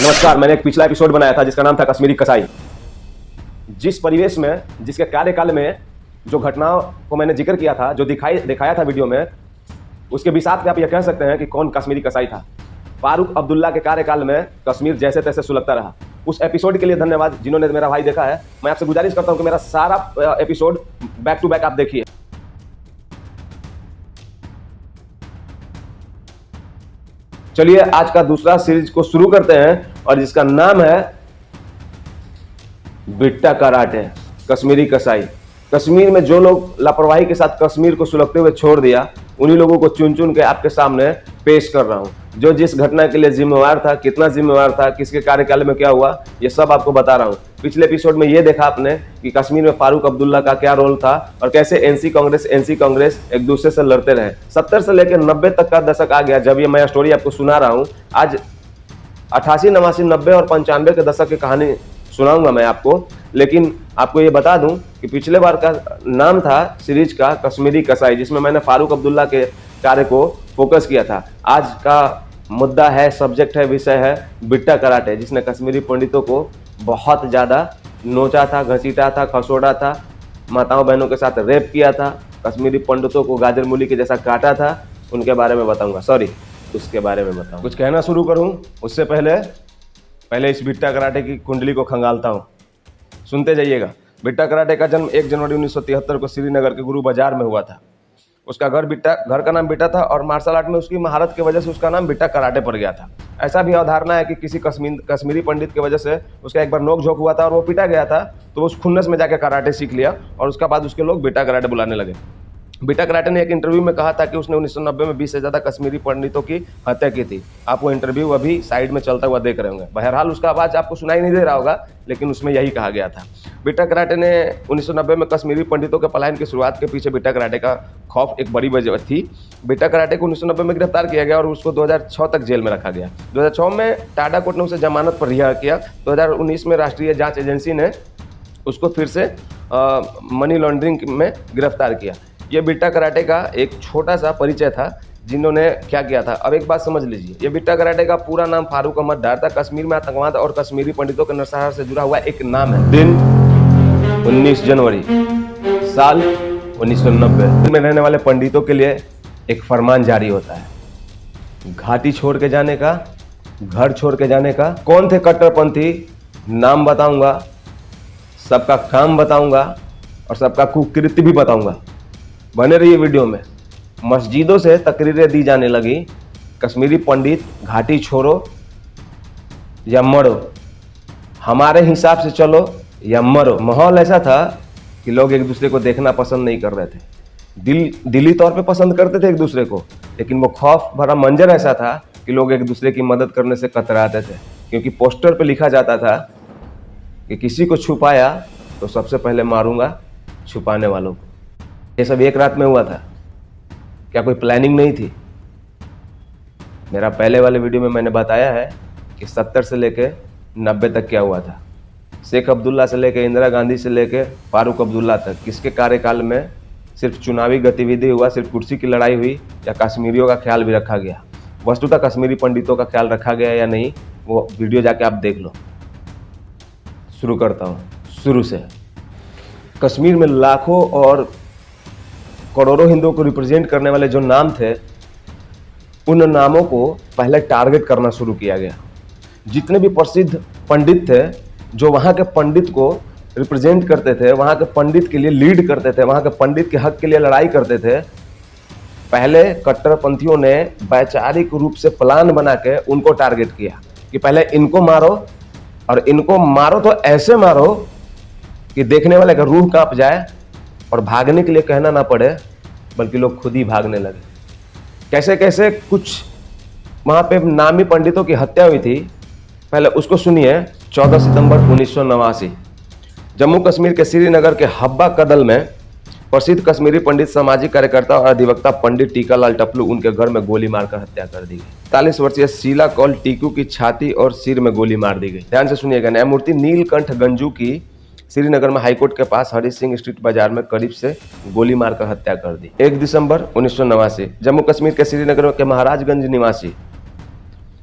नमस्कार। मैंने एक पिछला एपिसोड बनाया था जिसका नाम था कश्मीरी कसाई। जिस परिवेश में, जिसके कार्यकाल में जो घटनाओं को मैंने जिक्र किया था, जो दिखाया था वीडियो में, उसके विषाद पे आप यह कह सकते हैं कि कौन कश्मीरी कसाई था। फारूक अब्दुल्ला के कार्यकाल में कश्मीर जैसे तैसे सुलगता रहा। उस एपिसोड के लिए धन्यवाद जिन्होंने मेरा भाई देखा है। मैं आपसे गुजारिश करता हूं कि मेरा सारा एपिसोड बैक टू बैक आप देखिए। चलिए आज का दूसरा सीरीज को शुरू करते हैं और जिसका नाम है बिट्टा कराटे कश्मीरी कसाई। कश्मीर में जो लोग लापरवाही के साथ कश्मीर को सुलगते हुए छोड़ दिया, उन्हीं लोगों को चुन चुन के आपके सामने पेश कर रहा हूं। जो जिस घटना के लिए जिम्मेवार था, कितना जिम्मेवार था, किसके कार्यकाल में क्या हुआ, ये सब आपको बता रहा हूं। पिछले एपिसोड में ये देखा आपने कि कश्मीर में फारूक अब्दुल्ला का क्या रोल था और कैसे एनसी कांग्रेस एक दूसरे से लड़ते रहे। 70 से लेकर 90 तक का दशक आ गया जब ये मैं स्टोरी आपको सुना रहा हूं। आज 88, 89, 90 और 95 के दशक की कहानी सुनाऊंगा मैं आपको। लेकिन आपको ये बता दूं कि पिछले बार का नाम था सीरीज का कश्मीरी कसाई, जिसमें मैंने फारूक अब्दुल्ला के कार्य को फोकस किया था। आज का मुद्दा है, सब्जेक्ट है, विषय है बिट्टा कराटे, जिसने कश्मीरी पंडितों को बहुत ज़्यादा नोचा था, घसीटा था, खसोड़ा था, माताओं बहनों के साथ रेप किया था, कश्मीरी पंडितों को गाजर मूली के जैसा काटा था। उनके बारे में बताऊंगा, उसके बारे में बताऊंगा। कुछ कहना शुरू करूं उससे पहले इस बिट्टा कराटे की कुंडली को खंगालता हूं। सुनते जाइएगा। बिट्टा कराटे का जन्म 1 जनवरी 1973 को श्रीनगर के गुरु बाजार में हुआ था। उसका घर का नाम बिट्टा था और मार्शल आर्ट में उसकी महारत की वजह से उसका नाम बिट्टा कराटे पड़ गया था। ऐसा भी अवधारणा है कि किसी कश्मीरी पंडित की वजह से उसका एक बार नोक झोंक हुआ था और वो पिटा गया था, तो उस खुन्नस में जाकर कराटे सीख लिया और उसके बाद उसके लोग बिट्टा कराटे बुलाने लगे। बिट्टा कराटे ने एक इंटरव्यू में कहा था कि उसने 1990 में 20 से ज़्यादा कश्मीरी पंडितों की हत्या की थी। आप वो इंटरव्यू अभी साइड में चलता हुआ देख रहे होंगे। बहरहाल उसका आवाज़ आपको सुनाई नहीं दे रहा होगा, लेकिन उसमें यही कहा गया था। बिट्टा कराटे ने 1990 में कश्मीरी पंडितों के पलायन की शुरुआत के पीछे बिट्टा कराटे का खौफ एक बड़ी वजह थी। बिट्टा कराटे को 1990 में गिरफ्तार किया गया और उसको 2006 तक जेल में रखा गया। 2006 में टाडा कोर्ट ने उसे जमानत पर रिहा किया। 2019 में राष्ट्रीय जाँच एजेंसी ने उसको फिर से मनी लॉन्ड्रिंग में गिरफ्तार किया। ये बिट्टा कराटे का एक छोटा सा परिचय था जिन्होंने क्या किया था। अब एक बात समझ लीजिए, ये बिट्टा कराटे का पूरा नाम फारूक अहमद डार था। कश्मीर में आतंकवाद और कश्मीरी पंडितों के नरसंहार से जुड़ा हुआ एक नाम है। दिन 19 जनवरी साल 1990 में रहने वाले पंडितों के लिए एक फरमान जारी होता है, घाटी छोड़ के जाने का, घर छोड़ के जाने का। कौन थे कट्टरपंथी, नाम बताऊंगा, सबका काम बताऊंगा और सबका कुकृत्य भी बताऊंगा। बने रहिए वीडियो में। मस्जिदों से तकरीरें दी जाने लगी, कश्मीरी पंडित घाटी छोड़ो या मरो, हमारे हिसाब से चलो या मरो। माहौल ऐसा था कि लोग एक दूसरे को देखना पसंद नहीं कर रहे थे। दिली तौर पे पसंद करते थे एक दूसरे को, लेकिन वो खौफ भरा मंजर ऐसा था कि लोग एक दूसरे की मदद करने से कतराते थे, क्योंकि पोस्टर पे लिखा जाता था कि किसी को छुपाया तो सबसे पहले मारूंगा छुपाने वालों को। ये सब एक रात में हुआ था, क्या कोई प्लानिंग नहीं थी? मेरा पहले वाले वीडियो में मैंने बताया है कि 70 से लेके 90 तक क्या हुआ था। शेख अब्दुल्ला से लेके इंदिरा गांधी से लेके फारूक अब्दुल्ला तक किसके कार्यकाल में सिर्फ चुनावी गतिविधि हुआ, सिर्फ कुर्सी की लड़ाई हुई, या कश्मीरियों का ख्याल भी रखा गया? वस्तुतः कश्मीरी पंडितों का ख्याल रखा गया या नहीं, वो वीडियो जाके आप देख लो। शुरू करता हूँ शुरू से। कश्मीर में लाखों और करोड़ों हिंदुओं को रिप्रेजेंट करने वाले जो नाम थे, उन नामों को पहले टारगेट करना शुरू किया गया। जितने भी प्रसिद्ध पंडित थे जो वहाँ के पंडित को रिप्रेजेंट करते थे, वहाँ के पंडित के लिए लीड करते थे, वहाँ के पंडित के हक के लिए लड़ाई करते थे, पहले कट्टरपंथियों ने वैचारिक रूप से प्लान बना के उनको टारगेट किया कि पहले इनको मारो, और इनको मारो तो ऐसे मारो कि देखने वाले का रूह कांप जाए और भागने के लिए कहना ना पड़े, बल्कि लोग खुद ही भागने लगे। कैसे कैसे कुछ वहाँ पे नामी पंडितों की हत्या हुई थी, पहले उसको सुनिए। 14 सितंबर 1989 जम्मू कश्मीर के श्रीनगर के हब्बा कदल में प्रसिद्ध कश्मीरी पंडित, सामाजिक कार्यकर्ता और अधिवक्ता पंडित टीकालाल टपलू, उनके घर में गोली मारकर हत्या कर दी गई। 41 वर्षीय शीला कौल टीकू की छाती और सिर में गोली मार दी गई। ध्यान से सुनिएगा। न्यायमूर्ति नीलकंठ गंजू की श्रीनगर में हाईकोर्ट के पास हरी सिंह स्ट्रीट बाजार में करीब से गोली मारकर हत्या कर दी। 1 दिसंबर 1989 जम्मू कश्मीर के श्रीनगर के महाराजगंज निवासी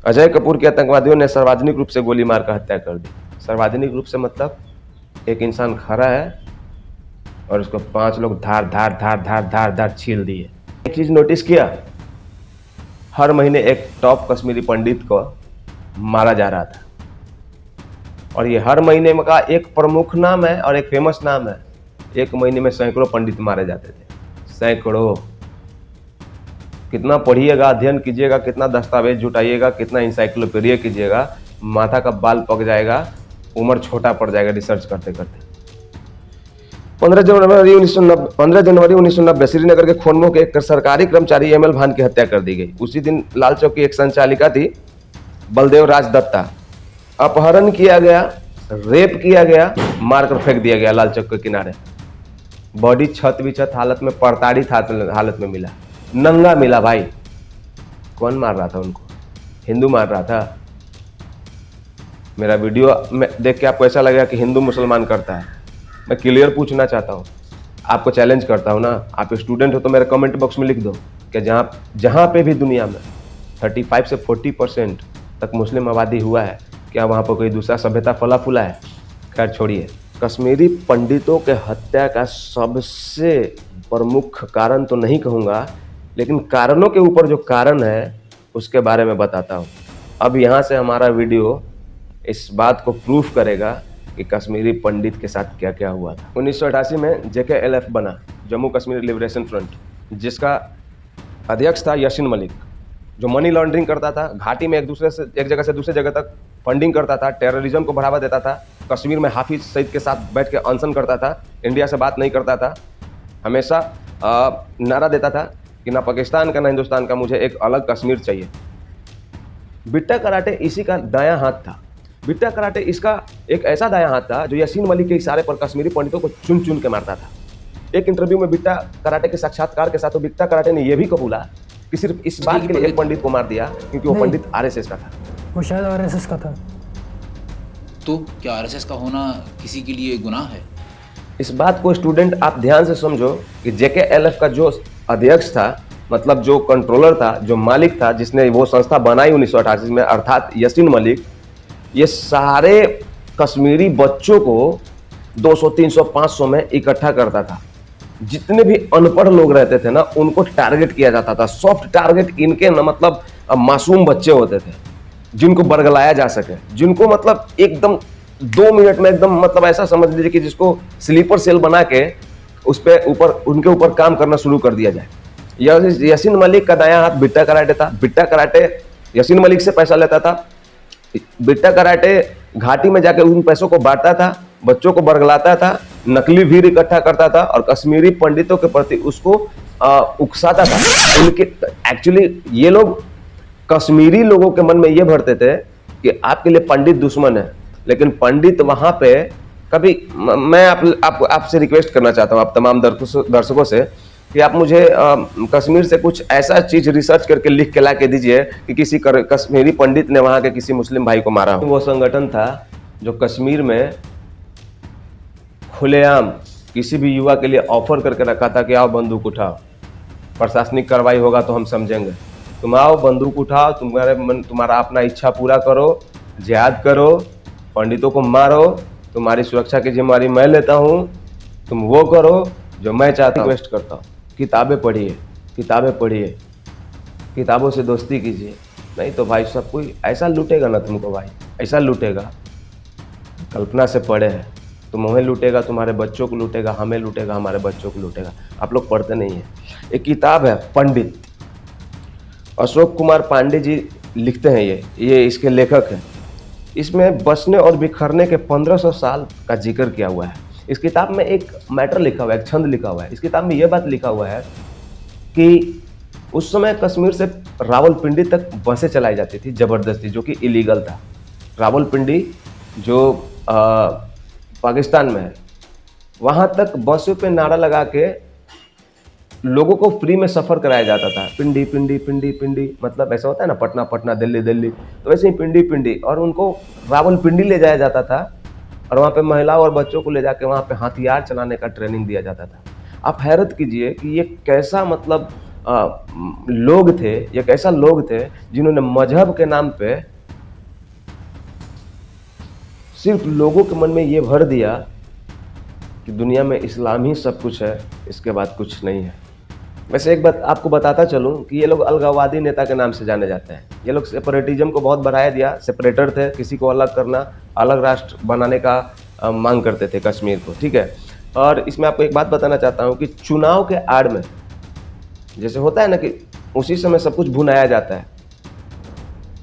अजय कपूर के आतंकवादियों ने सार्वजनिक रूप से गोली मारकर हत्या कर दी। सार्वजनिक रूप से मतलब एक इंसान खड़ा है और उसको 5 लोग धार धार धार धार धार धार छील दिए। एक चीज नोटिस किया, हर महीने एक टॉप कश्मीरी पंडित को मारा जा रहा था, और ये हर महीने में का एक प्रमुख नाम है और एक फेमस नाम है। एक महीने में सैकड़ों पंडित मारे जाते थे, सैकड़ों। कितना पढ़िएगा, अध्ययन कीजिएगा, कितना दस्तावेज जुटाइएगा, कितना इंसाइक्लोपीडिया कीजिएगा, माथा का बाल पक जाएगा, उम्र छोटा पड़ जाएगा रिसर्च करते करते। 15 जनवरी 1990 श्रीनगर के खोनमो के एक सरकारी कर्मचारी एमएल भान की हत्या कर दी गई। उसी दिन लाल चौक की एक संचालिका थी बलदेव राज दत्ता, अपहरण किया गया, रेप किया गया, मारकर फेंक दिया गया लाल चौक के किनारे। बॉडी छत विछत हालत में, प्रताड़ित हालत में मिला, नंगा मिला। भाई कौन मार रहा था उनको? हिंदू मार रहा था। मेरा वीडियो में देख के आपको ऐसा लगेगा कि हिंदू मुसलमान करता है। मैं क्लियर पूछना चाहता हूँ, आपको चैलेंज करता हूँ ना, आप स्टूडेंट हो तो मेरे कमेंट बॉक्स में लिख दो कि जहाँ पे भी दुनिया में 35 से 40% तक मुस्लिम आबादी हुआ है, क्या वहाँ पर कोई दूसरा सभ्यता फला फूला है? खैर छोड़िए। कश्मीरी पंडितों के हत्या का सबसे प्रमुख कारण तो नहीं कहूँगा, लेकिन कारणों के ऊपर जो कारण है उसके बारे में बताता हूँ। अब यहाँ से हमारा वीडियो इस बात को प्रूफ करेगा कि कश्मीरी पंडित के साथ क्या क्या हुआ था। 1988 में JKLF बना, जम्मू कश्मीर लिबरेशन फ्रंट, जिसका अध्यक्ष था यासीन मलिक, जो मनी लॉन्ड्रिंग करता था, घाटी में एक जगह से दूसरे जगह तक फंडिंग करता था, टेररिज्म को बढ़ावा देता था, कश्मीर में हाफिज सईद के साथ बैठ के अनशन करता था, इंडिया से बात नहीं करता था, हमेशा नारा देता था कि ना पाकिस्तान का ना हिंदुस्तान का, मुझे एक अलग कश्मीर चाहिए। बिट्टा कराटे इसी का दायां हाथ था। बिट्टा कराटे इसका एक ऐसा दायां हाथ था जो यासीन मलिक के इशारे पर कश्मीरी पंडितों को चुन चुन के मारता था। एक इंटरव्यू में बिट्टा कराटे के साक्षात्कार के साथ तो बिट्टा कराटे ने यह भी कबूला कि सिर्फ इस बात के लिए एक पंडित को मार दिया क्योंकि वो पंडित आरएसएस का था। वो शायद आरएसएस का था। तो क्या आरएसएस का होना किसी के लिए गुनाह है? इस बात को स्टूडेंट आप ध्यान से समझो कि JKLF का जो अध्यक्ष था, मतलब जो कंट्रोलर था, जो मालिक था, जिसने वो संस्था बनाई 1988 में, अर्थात यासीन मलिक, ये सारे कश्मीरी बच्चों को 200, 300, 500 में इकट्ठा करता था। जितने भी अनपढ़ लोग रहते थे ना, उनको टारगेट किया जाता था। सॉफ्ट टारगेट इनके ना मतलब मासूम बच्चे होते थे जिनको बरगलाया जा सके, जिनको मतलब एकदम 2 मिनट में एकदम मतलब ऐसा समझ लीजिए कि जिसको स्लीपर सेल बना के उस पे ऊपर उनके ऊपर काम करना शुरू कर दिया जाए। यासीन मलिक का दायां हाथ बिट्टा कराटे था। बिट्टा कराटे यासीन मलिक से पैसा लेता था। बिट्टा कराटे घाटी में जाके उन पैसों को बांटता था, बच्चों को बरगलाता था, नकली भीड़ इकट्ठा करता था और कश्मीरी पंडितों के प्रति उसको उकसाता था। उनके एक्चुअली ये लोग कश्मीरी लोगों के मन में ये भरते थे कि आपके लिए पंडित दुश्मन है, लेकिन पंडित वहां पे कभी, मैं आपसे रिक्वेस्ट करना चाहता हूं, आप तमाम दर्शकों से, कि आप मुझे कश्मीर से कुछ ऐसा चीज रिसर्च करके लिख के ला के दीजिए कि किसी कश्मीरी पंडित ने वहां के किसी मुस्लिम भाई को मारा हो। वो संगठन था जो कश्मीर में खुलेआम किसी भी युवा के लिए ऑफर करके रखा था कि आओ बंदूक उठाओ, प्रशासनिक कार्रवाई होगा तो हम समझेंगे, तुम आओ बंदूक उठाओ, तुम्हारा अपना इच्छा पूरा करो, जिहाद करो, पंडितों को मारो, तुम्हारी सुरक्षा की जिम्मेदारी मैं लेता हूँ, तुम वो करो जो मैं चाहता हूँ। रिक्वेस्ट करता हूँ, किताबें पढ़िए, किताबें पढ़िए, किताबों से दोस्ती कीजिए, नहीं तो भाई सब कोई ऐसा लूटेगा ना तुमको, भाई ऐसा लूटेगा, कल्पना से पढ़े है, तुम्हें लूटेगा, तुम्हारे बच्चों को लूटेगा, हमें लूटेगा, हमारे बच्चों को लूटेगा। आप लोग पढ़ते नहीं हैं। एक किताब है पंडित, अशोक कुमार पांडे जी लिखते हैं, ये इसके लेखक हैं। इसमें बसने और बिखरने के 1500 साल का जिक्र किया हुआ है। इस किताब में एक मैटर लिखा हुआ है, एक छंद लिखा हुआ है। इस किताब में यह बात लिखा हुआ है कि उस समय कश्मीर से रावलपिंडी तक बसें चलाई जाती थी ज़बरदस्ती, जो कि इलीगल था। रावलपिंडी जो पाकिस्तान में है, वहाँ तक बसों पे नारा लगा के लोगों को फ्री में सफ़र कराया जाता था। पिंडी पिंडी पिंडी पिंडी, मतलब ऐसा होता है ना, पटना पटना, दिल्ली दिल्ली, तो वैसे ही पिंडी पिंडी, और उनको रावलपिंडी ले जाया जाता था और वहाँ पे महिलाओं और बच्चों को ले जाके वहाँ पे हथियार चलाने का ट्रेनिंग दिया जाता था। आप हैरत कीजिए कि ये कैसा मतलब लोग थे, एक ऐसा लोग थे जिन्होंने मजहब के नाम पे सिर्फ लोगों के मन में ये भर दिया कि दुनिया में इस्लाम ही सब कुछ है, इसके बाद कुछ नहीं है। वैसे एक बात आपको बताता चलूं कि ये लोग अलगाववादी नेता के नाम से जाने जाते हैं। ये लोग सेपरेटिज्म को बहुत बढ़ाया दिया, सेपरेटर थे, किसी को अलग करना, अलग राष्ट्र बनाने का मांग करते थे कश्मीर को, ठीक है। और इसमें आपको एक बात बताना चाहता हूं कि चुनाव के आड़ में जैसे होता है ना कि उसी समय सब कुछ भुनाया जाता है।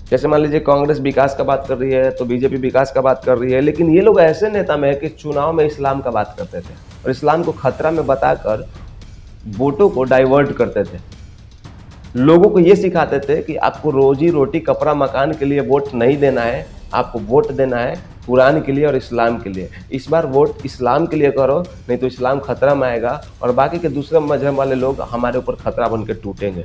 जैसे मान लीजिए कांग्रेस विकास का बात कर रही है तो बीजेपी विकास का बात कर रही है, लेकिन ये लोग ऐसे नेता में है कि चुनाव में इस्लाम का बात करते थे और इस्लाम को खतरा में बताकर वोटों को डाइवर्ट करते थे। लोगों को ये सिखाते थे कि आपको रोजी रोटी कपड़ा मकान के लिए वोट नहीं देना है, आपको वोट देना है कुरान के लिए और इस्लाम के लिए। इस बार वोट इस्लाम के लिए करो, नहीं तो इस्लाम खतरा में आएगा और बाकी के दूसरे मजहब वाले लोग हमारे ऊपर खतरा बन के टूटेंगे।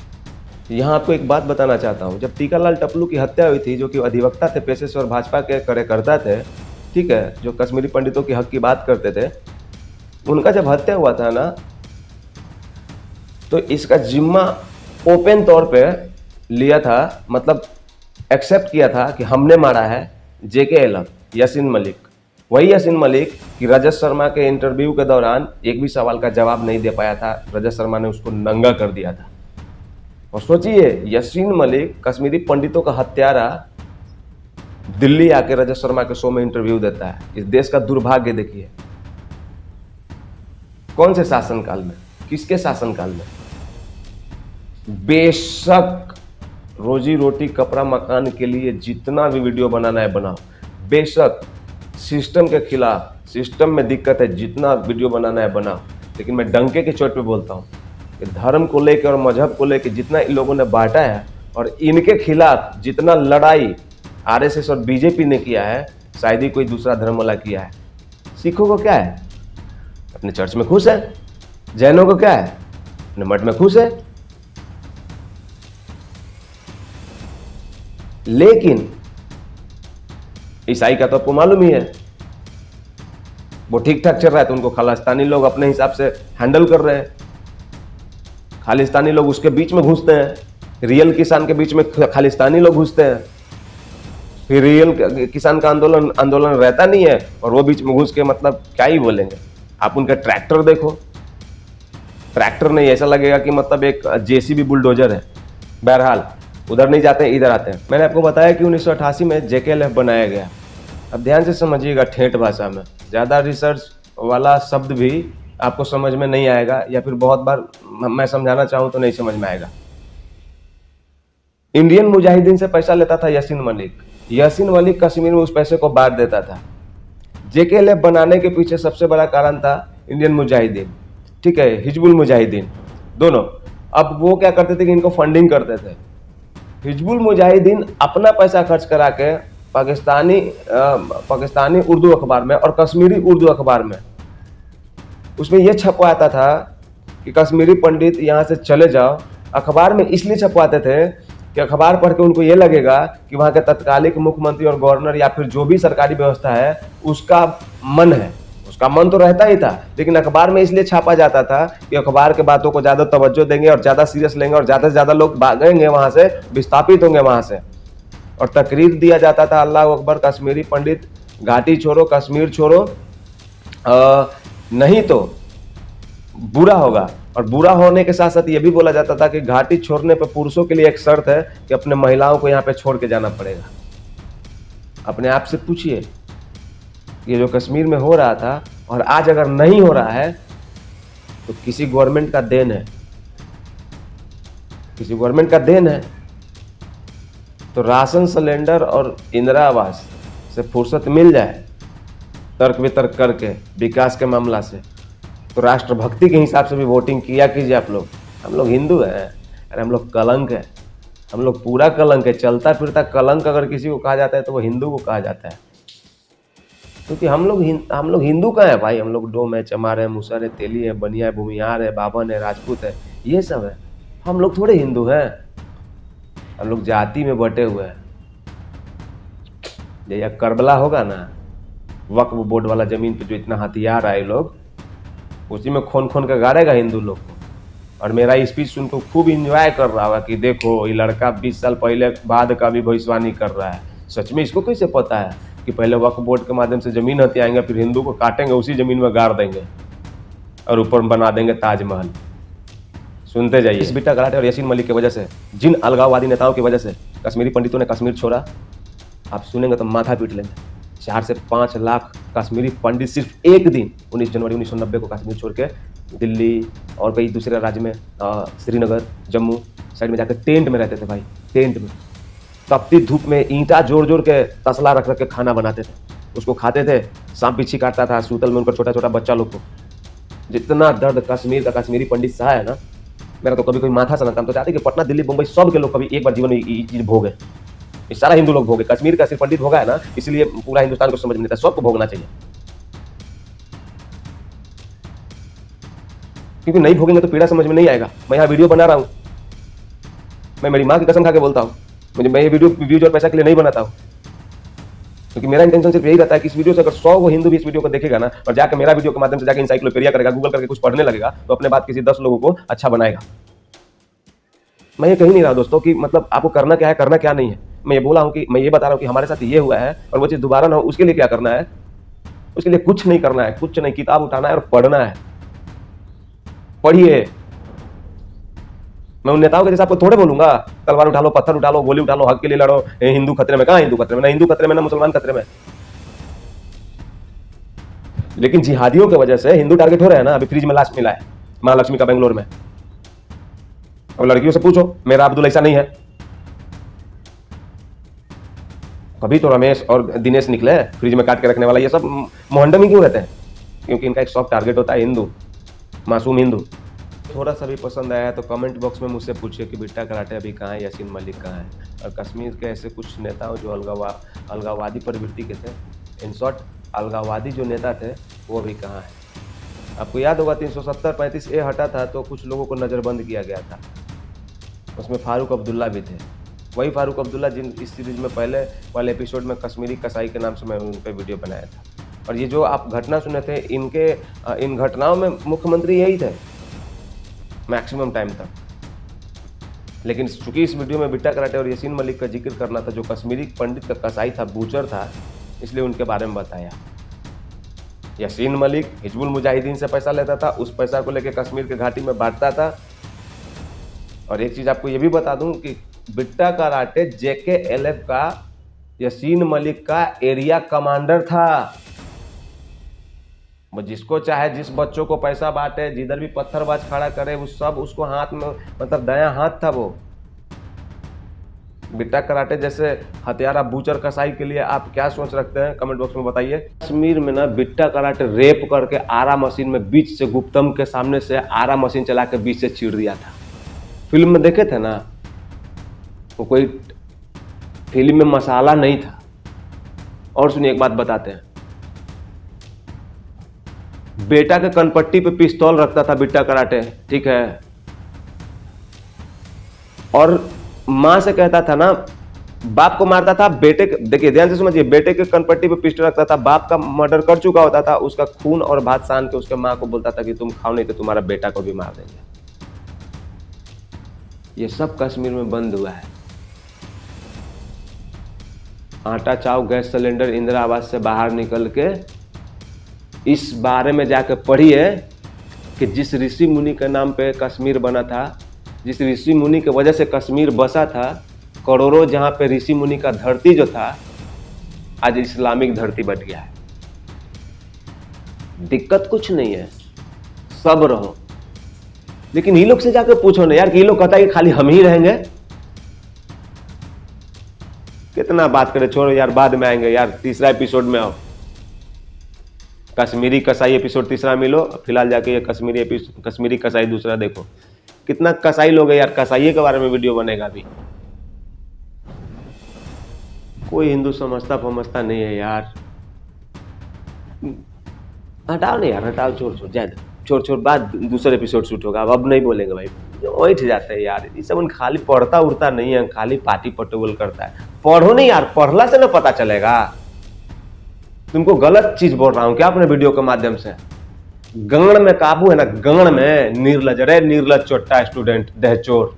यहाँ आपको एक बात बताना चाहता हूँ, जब टीकालाल टप्लू की हत्या हुई थी, जो कि अधिवक्ता थे, पेशे से और भाजपा के कार्यकर्ता थे, ठीक है, जो कश्मीरी पंडितों के हक की बात करते थे, उनका जब हत्या हुआ था ना, तो इसका जिम्मा ओपन तौर पे लिया था, मतलब एक्सेप्ट किया था कि हमने मारा है जेके एलम, यासीन मलिक। वही यासीन मलिक कि रजत शर्मा के इंटरव्यू के दौरान एक भी सवाल का जवाब नहीं दे पाया था, रजत शर्मा ने उसको नंगा कर दिया था। और सोचिए, यासीन मलिक कश्मीरी पंडितों का हत्यारा दिल्ली आके रजत शर्मा के शो में इंटरव्यू देता है। इस देश का दुर्भाग्य देखिए, कौन से शासनकाल में, किसके शासनकाल में। बेशक रोजी रोटी कपड़ा मकान के लिए जितना भी वीडियो बनाना है बनाओ, बेशक सिस्टम के खिलाफ, सिस्टम में दिक्कत है, जितना वीडियो बनाना है बनाओ, लेकिन मैं डंके की चोट पे बोलता हूँ कि धर्म को लेकर और मजहब को लेकर जितना इन लोगों ने बांटा है और इनके खिलाफ जितना लड़ाई आरएसएस और बीजेपी ने किया है, शायद ही कोई दूसरा धर्म वाला किया है। सिखों को क्या है, अपने चर्च में खुश है। जैनों को क्या है, अपने मठ में खुश है। लेकिन ईसाई का तो आपको मालूम ही है, वो ठीक ठाक चल रहा है तो उनको खालिस्तानी लोग अपने हिसाब से हैंडल कर रहे हैं। खालिस्तानी लोग उसके बीच में घुसते हैं, रियल किसान के बीच में खालिस्तानी लोग घुसते हैं, फिर रियल किसान का आंदोलन रहता नहीं है और वो बीच में घुस के मतलब क्या ही बोलेंगे। आप उनका ट्रैक्टर देखो, ट्रैक्टर नहीं, ऐसा लगेगा कि मतलब एक जेसीबी बुलडोजर है। बहरहाल उधर नहीं जाते हैं, इधर आते हैं। मैंने आपको बताया कि 1988 में जेकेएलएफ बनाया गया। अब ध्यान से समझिएगा, ठेठ भाषा में, ज़्यादा रिसर्च वाला शब्द भी आपको समझ में नहीं आएगा, या फिर बहुत बार मैं समझाना चाहूँ तो नहीं समझ में आएगा। इंडियन मुजाहिदीन से पैसा लेता था यासीन मलिक। यासीन मलिक कश्मीर में उस पैसे को बांट देता था। जेकेएलएफ बनाने के पीछे सबसे बड़ा कारण था इंडियन मुजाहिदीन, ठीक है, हिजबुल मुजाहिदीन, दोनों। अब वो क्या करते थे कि इनको फंडिंग करते थे। हिजबुल मुजाहिदीन अपना पैसा खर्च करा के पाकिस्तानी उर्दू अखबार में और कश्मीरी उर्दू अखबार में उसमें यह छपवाता था कि कश्मीरी पंडित यहाँ से चले जाओ। अखबार में इसलिए छपवाते थे कि अखबार पढ़ के उनको ये लगेगा कि वहाँ के तत्कालिक मुख्यमंत्री और गवर्नर या फिर जो भी सरकारी व्यवस्था है उसका मन है। उसका मन तो रहता ही था, लेकिन अखबार में इसलिए छापा जाता था कि अखबार के बातों को ज़्यादा तवज्जो देंगे और ज़्यादा सीरियस लेंगे और ज़्यादा से ज़्यादा लोग भागेंगे वहाँ से, विस्थापित होंगे वहाँ से। और तकरीर दिया जाता था, अल्लाह अकबर, कश्मीरी पंडित घाटी छोड़ो, कश्मीर छोड़ो, नहीं तो बुरा होगा। और बुरा होने के साथ साथ ये भी बोला जाता था कि घाटी छोड़ने पर पुरुषों के लिए एक शर्त है कि अपने महिलाओं को यहाँ पे छोड़ के जाना पड़ेगा। अपने आप से पूछिए, ये जो कश्मीर में हो रहा था और आज अगर नहीं हो रहा है तो किसी गवर्नमेंट का देन है, किसी गवर्नमेंट का देन है। तो राशन सिलेंडर और इंदिरा आवास से फुर्सत मिल जाए तर्क वितर्क करके विकास के मामला से, तो राष्ट्रभक्ति के हिसाब से भी वोटिंग किया कीजिए आप लोग। हम लोग हिंदू हैं, अरे हम लोग कलंक है, हम लोग पूरा कलंक है। चलता फिरता कलंक अगर किसी को कहा जाता है तो वो हिंदू को कहा जाता है, क्योंकि हम लोग हिंदू का है भाई। हम लोग डोम है, चमार है, मुसर है, तेली है, बनिया है, भूमिहार है, बावन है, राजपूत है, ये सब है। हम लोग थोड़े हिंदू हैं, हम लोग जाति में बटे हुए हैं। जैसा करबला होगा ना, वक्फ बोर्ड वाला जमीन पे जो इतना हथियार आए लोग, उसी में खोन खोन के गाड़ेगा हिंदू लोग को। और मेरा स्पीच सुन को खूब इंजॉय कर रहा होगा कि देखो ये लड़का 20 साल पहले बाद का भी भविष्यवाणी कर रहा है। सच में इसको कैसे पता है कि पहले वक्फ बोर्ड के माध्यम से जमीन हथियाएंगे, फिर हिंदू को काटेंगे, उसी जमीन में गाड़ देंगे और ऊपर बना देंगे ताजमहल। सुनते जाइए। इस बिट्टा कराटे और यासीन मलिक की वजह से, जिन अलगाववादी नेताओं की वजह से कश्मीरी पंडितों ने कश्मीर छोड़ा, आप सुनेंगे तो माथा पीट लेंगे। 4 से 5 लाख कश्मीरी पंडित सिर्फ एक दिन 19 जनवरी 1990 को कश्मीर छोड़ के दिल्ली और कई दूसरे राज्य में, श्रीनगर, जम्मू साइड में जाकर टेंट में रहते थे भाई। टेंट में तपती धूप में ईंटा जोड़ जोड़ के तसला रख रख के खाना बनाते थे, उसको खाते थे। सांप बिच्छी काटता था सूतल में उनका छोटा छोटा बच्चा लोग को। जितना दर्द कश्मीर का कश्मीरी पंडित सहा है ना, मेरा तो कभी कोई माथा सनकता। हम तो चाहते कि पटना, दिल्ली, मुंबई सब के लोग कभी एक बार जीवन में ये चीज भोगे। ये सारा हिंदू लोग भोगे। कश्मीर का सिर्फ पंडित भोगा है ना, इसलिए पूरा हिंदुस्तान को समझ में नहीं आता। सबको भोगना चाहिए, क्योंकि नहीं भोगेंगे तो पीड़ा समझ में नहीं आएगा। मैं यहाँ वीडियो बना रहा हूँ, मैं मेरी माँ की कसम खा के बोलता हूँ, मैं ये वीडियो व्यूज और पैसा के लिए नहीं बनाता हूँ, क्योंकि मेरा इंटेंशन सिर्फ यही रहता है कि इस वीडियो से अगर 100 वो हिंदू भी इस वीडियो को देखेगा ना, और जाकर मेरा वीडियो के माध्यम से जाकर इंसाइक्लोपीडिया करेगा, गूगल करके कुछ पढ़ने लगेगा, तो अपने बात किसी 10 लोगों को अच्छा बनाएगा। मैं ये कही नहीं रहा दोस्तों कि मतलब आपको करना क्या है, करना क्या नहीं है। मैं ये बोला हूँ कि मैं ये बता रहा हूँ कि हमारे साथ ये हुआ है और वो चीज़ दोबारा ना हो, उसके लिए क्या करना है। उसके लिए कुछ नहीं करना है, कुछ नहीं, किताब उठाना है और पढ़ना है। पढ़िए। मैं उन नेताओं के जैसे आपको थोड़े बोलूंगा तलवार उठा लो, पत्थर उठा लो, गोली उठा लो, हक के लिए लड़ो, हिंदू खतरे में। कहाँ हिंदू खतरे में? ना हिंदू खतरे में, ना मुसलमान खतरे में। लेकिन जिहादियों की वजह से हिंदू टारगेट हो रहे हैं ना। अभी फ्रिज में लाश मिला है महालक्ष्मी का बेंगलोर में। अब लड़कियों से पूछो, मेरा अब्दुल ऐसा नहीं है। कभी तो रमेश और दिनेश निकले फ्रिज में काट के रखने वाला। ये सब मोहंडे में क्यों रहते हैं? क्योंकि इनका एक सॉफ्ट टारगेट होता है हिंदू, मासूम हिंदू। थोड़ा सा भी पसंद आया तो कमेंट बॉक्स में मुझसे पूछिए कि बिट्टा कराटे अभी कहाँ है, यासीन मलिक कहाँ है, और कश्मीर के ऐसे कुछ नेताओं जो अलगाववादी प्रवृत्ति के थे, इन शॉर्ट अलगाववादी जो नेता थे, वो अभी कहाँ है। आपको याद होगा 370-35A हटा था तो कुछ लोगों को नज़रबंद किया गया था। उसमें फारूक अब्दुल्ला भी थे। वही फारूक अब्दुल्ला जिन इस सीरीज में पहले वाले एपिसोड में कश्मीरी कसाई के नाम से मैं उन पर वीडियो बनाया था। और ये जो आप घटना सुने थे, इन घटनाओं में मुख्यमंत्री यही थे मैक्सिमम टाइम तक। लेकिन चूंकि इस वीडियो में बिट्टा कराटे और यासीन मलिक का जिक्र करना था, जो कश्मीरी पंडित का कसाई था, बूचर था, इसलिए उनके बारे में बताया। यासीन मलिक हिजबुल मुजाहिदीन से पैसा लेता था, उस पैसा को लेकर कश्मीर के घाटी में बांटता था। और एक चीज आपको ये भी बता दूं कि बिट्टा कराटे JKLF का यासीन मलिक का एरिया कमांडर था। वो जिसको चाहे, जिस बच्चों को पैसा बांटे, जिधर भी पत्थरबाज खड़ा करे, वो सब उसको हाथ में, मतलब दायां हाथ था वो। बिट्टा कराटे जैसे हथियारा बूचर कसाई के लिए आप क्या सोच रखते हैं, कमेंट बॉक्स में बताइए। कश्मीर में ना बिट्टा कराटे रेप करके आरा मशीन में बीच से, गुप्तम के सामने से आरा मशीन चला के बीच से चीर दिया था। फिल्म में देखे थे ना, वो कोई फिल्म में मसाला नहीं था। और सुनिए, एक बात बताते हैं, बेटा के कनपट्टी पे पिस्तौल रखता था बिट्टा कराटे, ठीक है, और मां से कहता था ना, बाप को मारता था, बेटे के, देखिए ध्यान से समझिए, बेटे के कनपट्टी पे पिस्टल रखता था, बाप का मर्डर कर चुका होता था, उसका खून और भात सान के उसके मां को बोलता था कि तुम खाओ नहीं तो तुम्हारा बेटा को भी मार देंगे। ये सब कश्मीर में बंद हुआ है। आटा, चाव, गैस सिलेंडर, इंदिरा आवास से बाहर निकल के इस बारे में जाकर पढ़िए कि जिस ऋषि मुनि के नाम पे कश्मीर बना था, जिस ऋषि मुनि की वजह से कश्मीर बसा था, करोड़ों जहाँ पे ऋषि मुनि का धरती जो था, आज इस्लामिक धरती बन गया है। दिक्कत कुछ नहीं है, सब रहो। लेकिन ये लोग से जाकर पूछो ना यार, कि ये लोग कहता है कि खाली हम ही रहेंगे। कितना बात करे, छोड़ो यार, बाद में आएंगे यार, तीसरा एपिसोड में आओ। कश्मीरी कसाई एपिसोड तीसरा मिलो, फिलहाल जाके ये कश्मीरी कसाई दूसरा देखो। कितना कसाई लोग है यार, कसाई के बारे में वीडियो बनेगा अभी। कोई हिंदू समझता नहीं है यार। हटाओ नहीं यार, हटाओ, छोड़ जाए, छोड़ बाद दूसरे एपिसोड शूट होगा। अब नहीं बोलेंगे भाई, बैठ जाते हैं यार। ये सब खाली पढ़ता उड़ता नहीं है, खाली पार्टी पटोल करता है। पढ़ो नहीं यार, पढ़ला से ना पता चलेगा। तुमको गलत चीज बोल रहा हूं क्या अपने वीडियो के माध्यम से? गण में काबू है ना, गण में निर्लज, रे निर्लज चोट्टा स्टूडेंट दहचोर,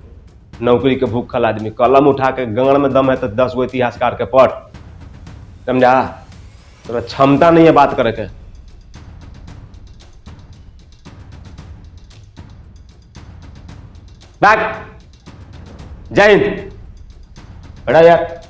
नौकरी के भूखल आदमी, कलम उठा के गण में दम है तो 10 गो इतिहासकार के पढ़, समझा? तो क्षमता नहीं है बात करे के। बैक, जय हिंद। बेटा यार